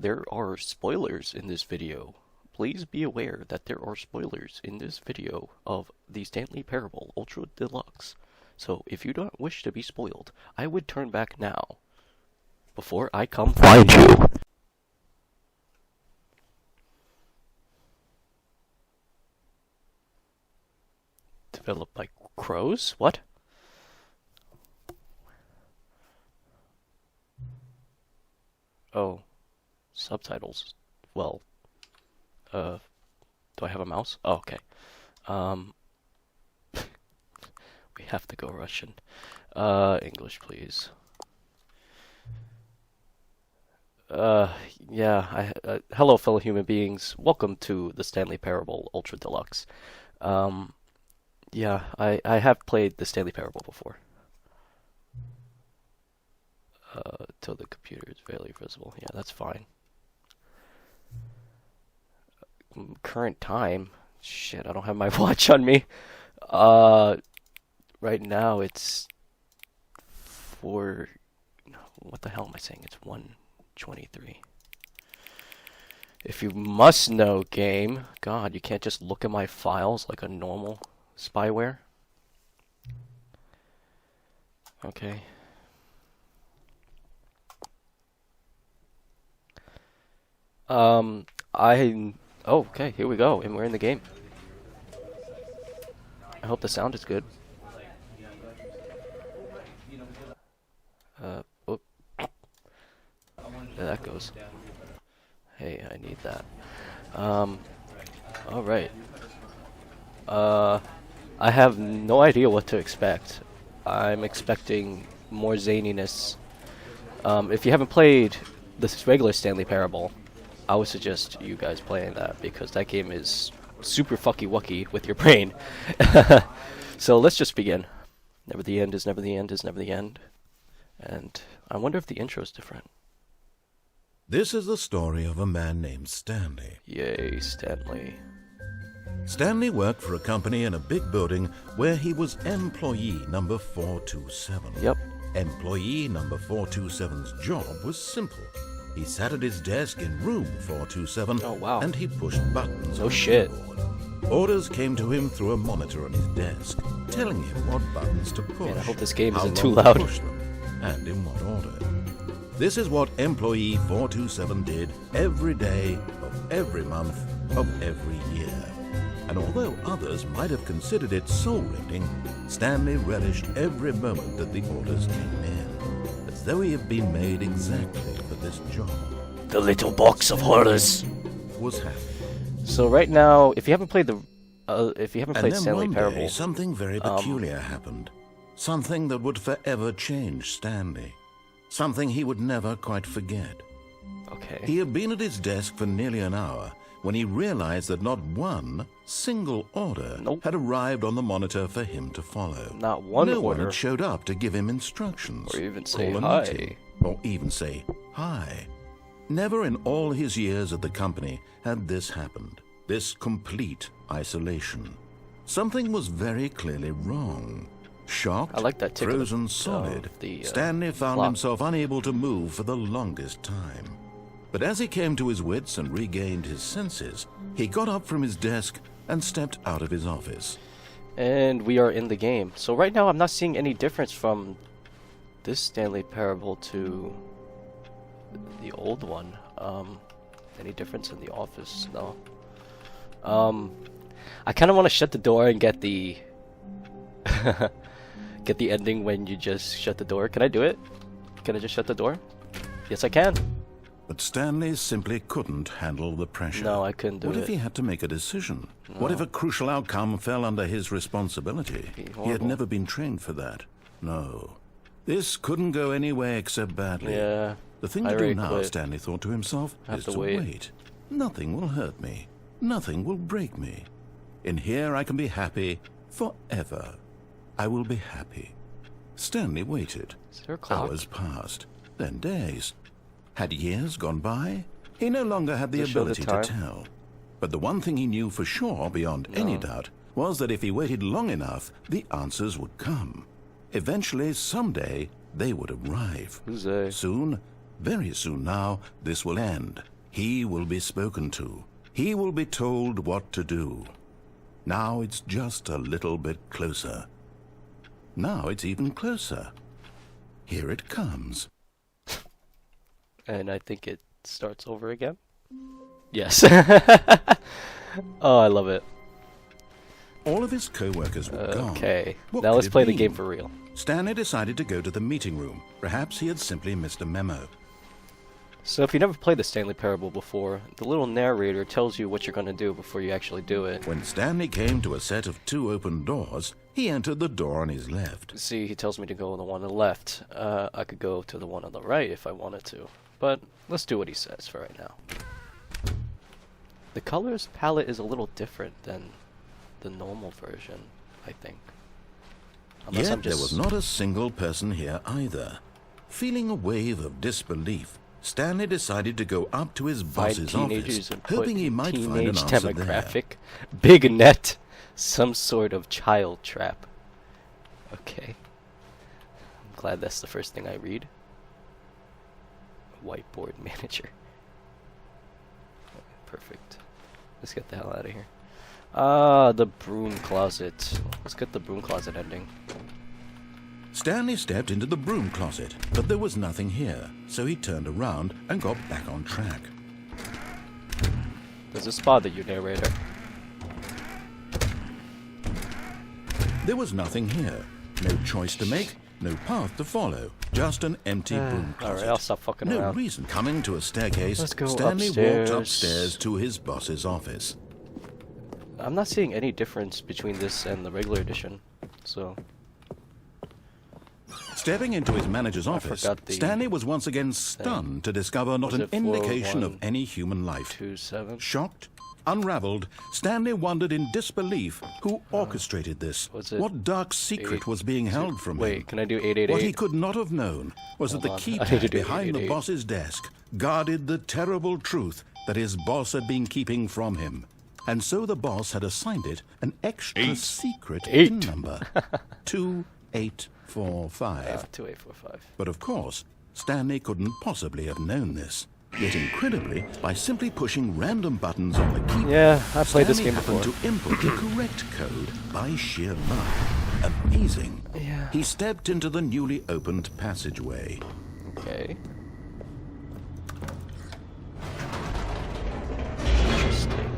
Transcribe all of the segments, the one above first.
there are spoilers in this video. Please be aware that there are spoilers in this video of the Stanley Parable Ultra Deluxe. So if you don't wish to be spoiled, I would turn back now, before I come find you. Developed by crows? What? Oh, subtitles. Well, do I have a mouse? Oh, okay. We have to go Russian. English, please. Yeah, hello fellow human beings. Welcome to the Stanley Parable Ultra Deluxe. Yeah, I have played the Stanley Parable before. Till the computer is barely visible. Yeah, that's fine. Current time. Shit, I don't have my watch on me. Right now it's what the hell am I saying? It's 1:23. If you must know, game. God, you can't just look at my files like a normal spyware. Okay. Oh, okay, here we go, and we're in the game. I hope the sound is good. Oh. There that goes. Hey, I need that. Alright. I have no idea what to expect. I'm expecting more zaniness. If you haven't played this regular Stanley Parable, I would suggest you guys playing that, because that game is super fucky wucky with your brain. So let's just begin. Never the end is never the end is never the end. And I wonder if the intro is different. This is the story of a man named Stanley. Yay, Stanley. Stanley worked for a company in a big building where he was employee number 427. Yep. Employee number 427's job was simple. He sat at his desk in room 427, oh, wow. and he pushed buttons Oh on shit. the keyboard. Orders came to him through a monitor on his desk, telling him what buttons to push. Man, I hope this game how isn't too long to loud. push them, and in what order. This is what employee 427 did every day of every month of every year. And although others might have considered it soul-rending, Stanley relished every moment that the orders came in, as though he had been made exactly for this job. The little box of horrors. Was happy. So right now, if you haven't played And then Stanley one Parable, day, something very peculiar happened. Something that would forever change Stanley. Something he would never quite forget. okay. He had been at his desk for nearly an hour when he realized that not one single order Nope. had arrived on the monitor for him to follow. Not one No one order. had showed up to give him instructions, Or even say call a hi. meeting, or even say hi. Never in all his years at the company had this happened, this complete isolation. Something was very clearly wrong. Shocked, I like that tick of frozen solid, Stanley found clock. himself unable to move for the longest time. But as he came to his wits and regained his senses, he got up from his desk and stepped out of his office. And we are in the game. So right now I'm not seeing any difference from this Stanley Parable to the old one. Any difference in the office? No. I kind of want to shut the door and get the get the ending when you just shut the door. Can I do it? Can I just shut the door? Yes, I can. But Stanley simply couldn't handle the pressure. No, I couldn't do What it. if he had to make a decision? No. What if a crucial outcome fell under his responsibility? It'd be He had horrible. never been trained for that. No. This couldn't go any way except badly. Yeah. The thing I to do already now, quit. Stanley thought to himself, Have is to to wait. wait. Nothing will hurt me. Nothing will break me. In here I can be happy forever. I will be happy. Stanley waited. Is there a clock? Hours passed, then days. Had years gone by? He no longer had the Does it show the ability to time? tell. But the one thing he knew for sure, beyond any doubt, was that if he waited long enough, the answers would come. Eventually, someday, they would arrive. Who's they? Soon, very soon now, this will end. He will be spoken to. He will be told what to do. Now it's just a little bit closer. Now it's even closer. Here it comes. And I think it starts over again. Yes. Oh, I love it. All of his co-workers were gone. Okay, What now could let's it play the mean? game for real. Stanley decided to go to the meeting room. Perhaps he had simply missed a memo. So if you never played the Stanley Parable before, the little narrator tells you what you're going to do before you actually do it. When Stanley came to a set of 2 open doors, he entered the door on his left. See, he tells me to go on the one on the left. I could go to the one on the right if I wanted to. But let's do what he says for right now. The colors palette is a little different than the normal version, I think. Unless Yet I'm just... there was not a single person here either. Feeling a wave of disbelief, Stanley decided to go up to his boss's office, and hoping he might find an teenage answer demographic. Big net. Some sort of child trap. Okay. I'm glad that's the first thing I read. Whiteboard manager. Perfect. Let's get the hell out of here. Ah, the broom closet. Let's get the broom closet ending. Stanley stepped into the broom closet, but there was nothing here, so he turned around and got back on track. Does this bother you, narrator? There was nothing here. No choice to make, no path to follow, just an empty broom closet. Alright, I'll stop fucking No around. reason. Coming to a staircase, Let's go Stanley upstairs. walked upstairs to his boss's office. I'm not seeing any difference between this and the regular edition, so... Stepping into his manager's office, forgot the Stanley was once again stunned to discover not Was an it 4, indication 1, of any human life. 2, 7? Shocked, unraveled, Stanley wondered in disbelief who orchestrated this. was it What dark secret was being held from him? Wait, can I do 888? What he could not have known was that the Hold on, I need to keypad do behind the 888. boss's desk guarded the terrible truth that his boss had been keeping from him. And so the boss had assigned it an extra secret Eight. number. 2845. 2845. But of course, Stanley couldn't possibly have known this. Yet incredibly, by simply pushing random buttons on the keypad, Yeah, I played this Stanley game before. happened to input the correct code by sheer luck. Amazing. Yeah. He stepped into the newly opened passageway. Okay. Interesting.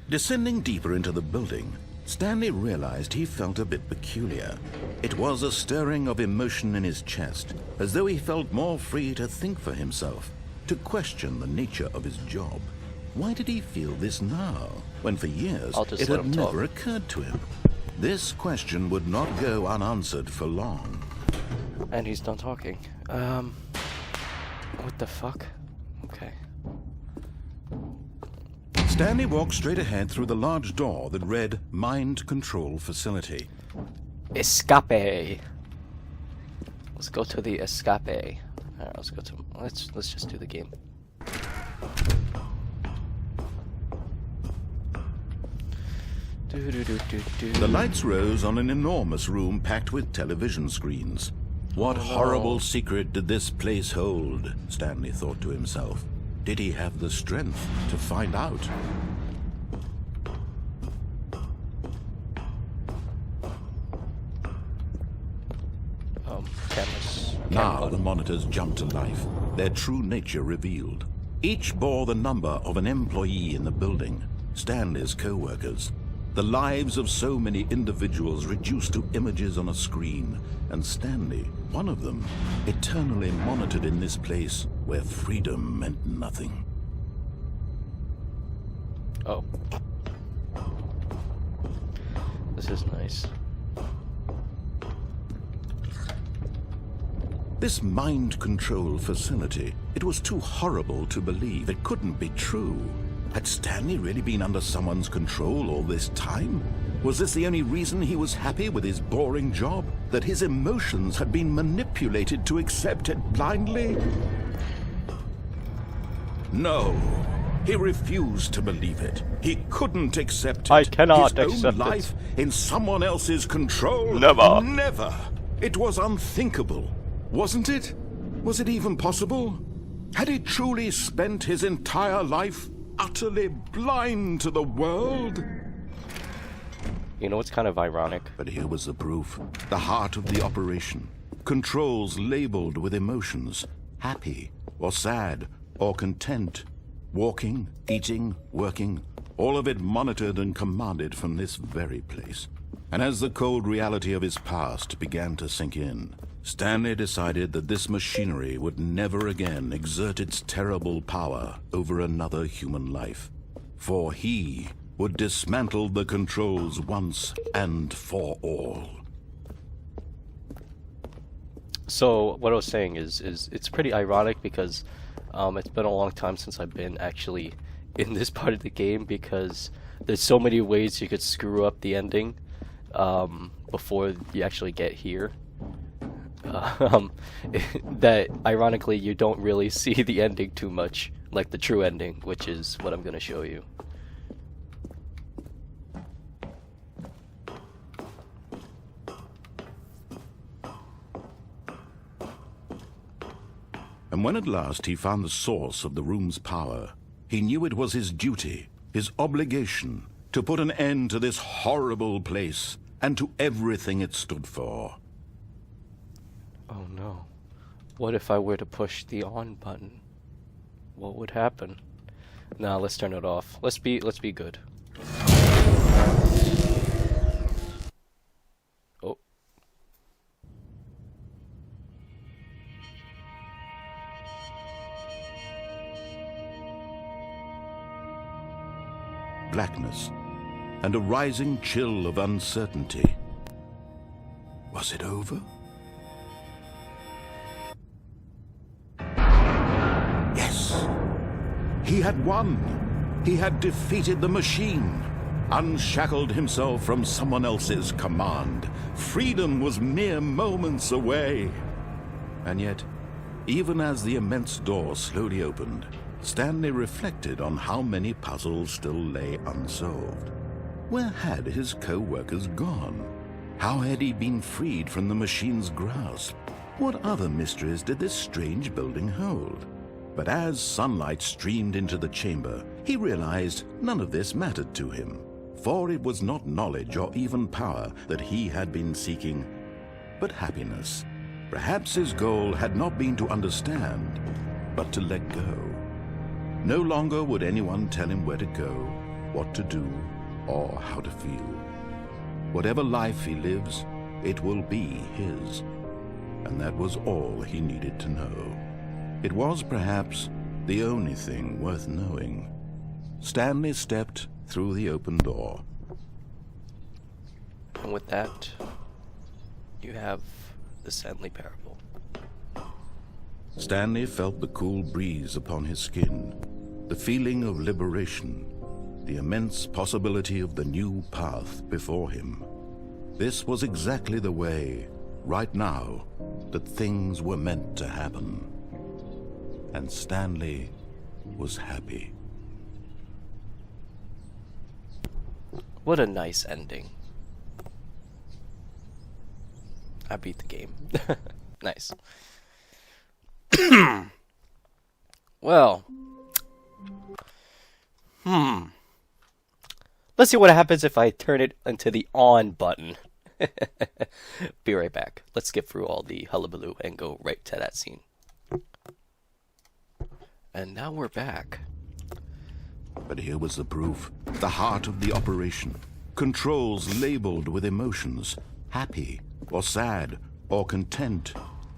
Descending deeper into the building, Stanley realized he felt a bit peculiar. It was a stirring of emotion in his chest, as though he felt more free to think for himself, to question the nature of his job. Why did he feel this now, when for years I'll just it let had him talk. never occurred to him? This question would not go unanswered for long. And he's done talking. What the fuck? Okay. Stanley walked straight ahead through the large door that read Mind Control Facility. Escape. Let's go to the escape. Alright, let's go to. Let's just do the game. The lights rose on an enormous room packed with television screens. What horrible secret did this place hold? Stanley thought to himself. Did he have the strength to find out? Cameras. Now the monitors jumped to life, their true nature revealed. Each bore the number of an employee in the building, Stanley's co-workers. The lives of so many individuals reduced to images on a screen, and Stanley, one of them, eternally monitored in this place where freedom meant nothing. Oh. This is nice. This mind control facility, it was too horrible to believe. It couldn't be true. Had Stanley really been under someone's control all this time? Was this the only reason he was happy with his boring job? That his emotions had been manipulated to accept it blindly? No. He refused to believe it. He couldn't accept it. I cannot His accept own it. life in someone else's control? Never. Never. It was unthinkable, wasn't it? Was it even possible? Had he truly spent his entire life utterly blind to the world? You know what's kind of ironic? But here was the proof. The heart of the operation. Controls labeled with emotions. Happy, or sad, or content. Walking, eating, working. All of it monitored and commanded from this very place. And as the cold reality of his past began to sink in, Stanley decided that this machinery would never again exert its terrible power over another human life. For he would dismantle the controls once and for all. So what I was saying is it's pretty ironic because it's been a long time since I've been actually in this part of the game, because there's so many ways you could screw up the ending before you actually get here. That ironically you don't really see the ending too much, like the true ending, which is what I'm going to show you. And when at last he found the source of the room's power, he knew it was his duty, his obligation, to put an end to this horrible place and to everything it stood for. Oh no. What if I were to push the on button? What would happen? Nah, let's turn it off. Let's be good. Oh. Blackness and a rising chill of uncertainty. Was it over? Yes! He had won! He had defeated the machine, unshackled himself from someone else's command. Freedom was mere moments away. And yet, even as the immense door slowly opened, Stanley reflected on how many puzzles still lay unsolved. Where had his co-workers gone? How had he been freed from the machine's grasp? What other mysteries did this strange building hold? But as sunlight streamed into the chamber, he realized none of this mattered to him, for it was not knowledge or even power that he had been seeking, but happiness. Perhaps his goal had not been to understand, but to let go. No longer would anyone tell him where to go, what to do, or how to feel. Whatever life he lives, it will be his. And that was all he needed to know. It was perhaps the only thing worth knowing. Stanley stepped through the open door. And with that, you have the Stanley parable. Stanley felt the cool breeze upon his skin, the feeling of liberation, the immense possibility of the new path before him. This was exactly the way, right now, that things were meant to happen. And Stanley was happy. What a nice ending. I beat the game. Nice. Well. Let's see what happens if I turn it into the on button. Be right back. Let's skip through all the hullabaloo and go right to that scene. And now we're back. But here was the proof. The heart of the operation. Controls labeled with emotions. Happy, or sad, or content.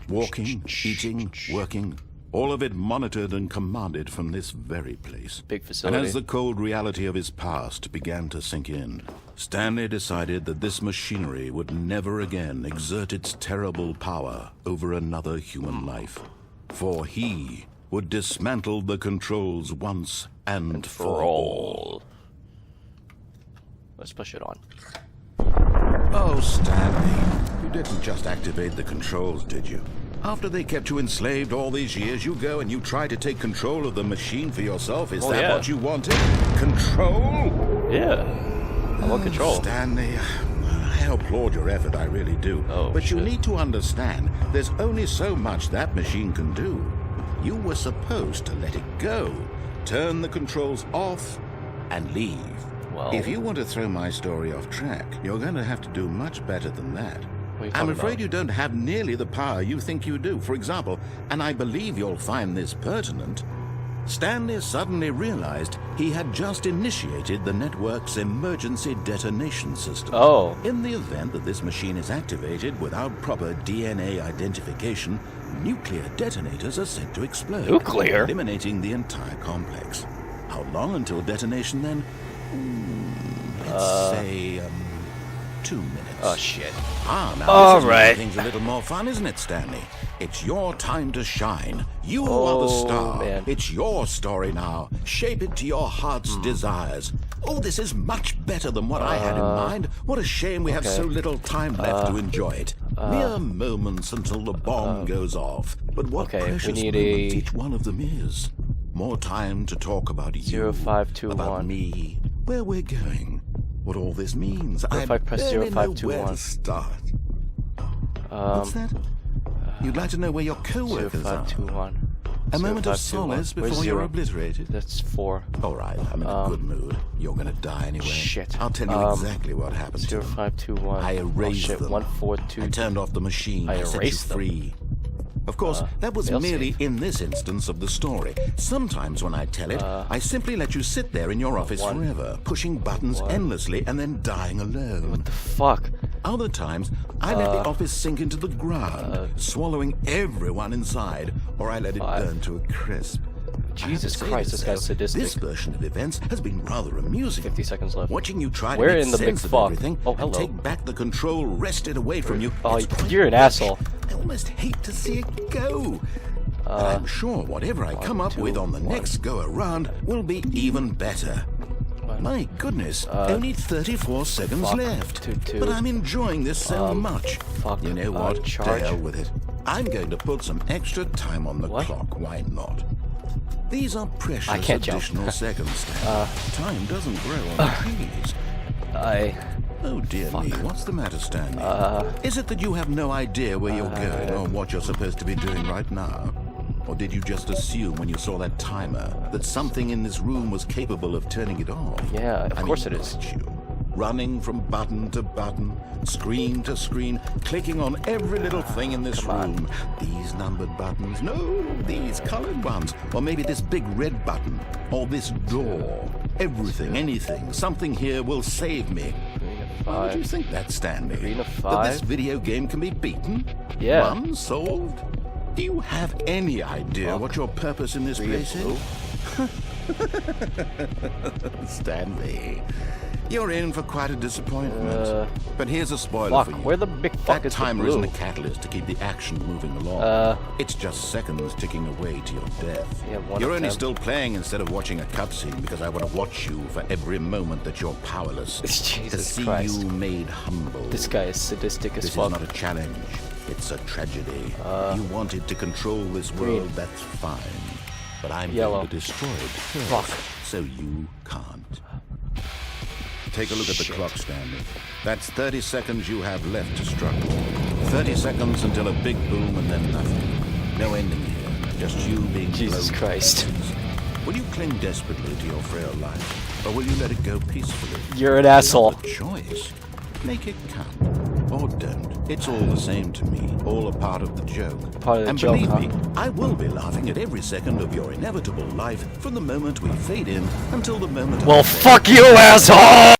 Walking, eating, working. All of it monitored and commanded from this very place. Big facility. And as the cold reality of his past began to sink in, Stanley decided that this machinery would never again exert its terrible power over another human life. For he would dismantle the controls once and for all. Let's push it on. Oh, Stanley, you didn't just activate the controls, did you? After they kept you enslaved all these years, you go and you try to take control of the machine for yourself. Is that yeah. what you wanted? Control? Yeah. I want control. Stanley, I applaud your effort, I really do. Oh, but shit. you need to understand, there's only so much that machine can do. You were supposed to let it go, turn the controls off, and leave. Well, If you want to throw my story off track, you're going to have to do much better than that. what are you I'm talking afraid about? you don't have nearly the power you think you do. For example, and I believe you'll find this pertinent, Stanley suddenly realized he had just initiated the network's emergency detonation system. Oh. In the event that this machine is activated without proper DNA identification, nuclear detonators are said to explode, Nuclear? eliminating the entire complex. How long until detonation then? Let's say 2 minutes. Oh shit. Now All this is right. making things a little more fun, isn't it, Stanley? It's your time to shine. You are the Oh, star. man. It's your story now. Shape it to your heart's desires. Oh, this is much better than what I had in mind. What a shame we have so little time left to enjoy it. Mere moments until the bomb goes off. But what okay, we precious need moments a- each one of them is. More time to talk about you, 0521. about me, where we're going, what all this means. What if I press barely know where 0521? to start. What's that? You'd like to know where your co-workers are? 0521. A moment of 0521. solace Where's before you're zero? obliterated. That's 4. All right, I'm in a good mood. You're gonna die anyway. Shit. I'll tell you exactly what happened to them. 0521. I erased oh, shit. them. 142. I turned off the machine. I I set you erased them. free. Of course, that was failsafe. merely in this instance of the story. Sometimes when I tell it, I simply let you sit there in your office one. forever, pushing buttons endlessly and then dying alone. What the fuck? Other times, I let the office sink into the ground, swallowing everyone inside, or I let it 5. burn to a crisp. I have Jesus to say Christ, this guy's though, sadistic. This version of events has been rather amusing. 50 seconds left. Watching you try to Where make in the big sense of fuck? everything Oh, and hello. take back the control wrested away from you. Oh, it's quite you're an rich. asshole. I almost hate to see it go. But I'm sure whatever I come up 2, with on the 1. next go around will be even better. My goodness, only 34 seconds fuck. left. 2, 2. But I'm enjoying this so much. fuck. You know what? Charge. To hell with it. I'm going to put some extra time on the What? clock. Why not? These are precious can't jump. additional seconds. Stan. Time doesn't grow on trees. Oh dear me, what's the matter, Stanley? Is it that you have no idea where you're going or what you're supposed to be doing right now? Or did you just assume when you saw that timer that something in this room was capable of turning it off? Yeah, of course it look is. at you, running from button to button, screen to screen, clicking on every little thing in this room. These numbered buttons, no, these colored ones, or maybe this big red button, or this door. Everything, anything, something here will save me. Why would you think that, Stanley? Green of That this 5. video game can be beaten? Yeah. Won? Solved? Do you have any idea what your purpose in this Green place of is? Stanley, you're in for quite a disappointment. But here's a spoiler Fuck, for you. where the big fuck That is the timer blue? isn't a catalyst to keep the action moving along. It's just seconds ticking away to your death. Yeah, 1 You're of only 10. still playing instead of watching a cutscene because I want to watch you for every moment that you're powerless. Jesus to see Christ. you made humble. This guy is sadistic as This fuck. is not a challenge. It's a tragedy. You wanted to control this world, that's fine. But I'm Yellow. going to destroy it first, Fuck. so you can't. Take a look at the clock, Stanley. That's 30 seconds you have left to struggle. 30 seconds until a big boom and then nothing. No ending here. Just you being Jesus blown to Christ. pieces. Will you cling desperately to your frail life, or will you let it go peacefully? You're an asshole. The choice. Make it count, or don't. It's all the same to me. All a part of the joke. Part of the and joke, believe huh? me, I will be laughing at every second of your inevitable life from the moment we fade in until the moment. Well, fuck you, asshole!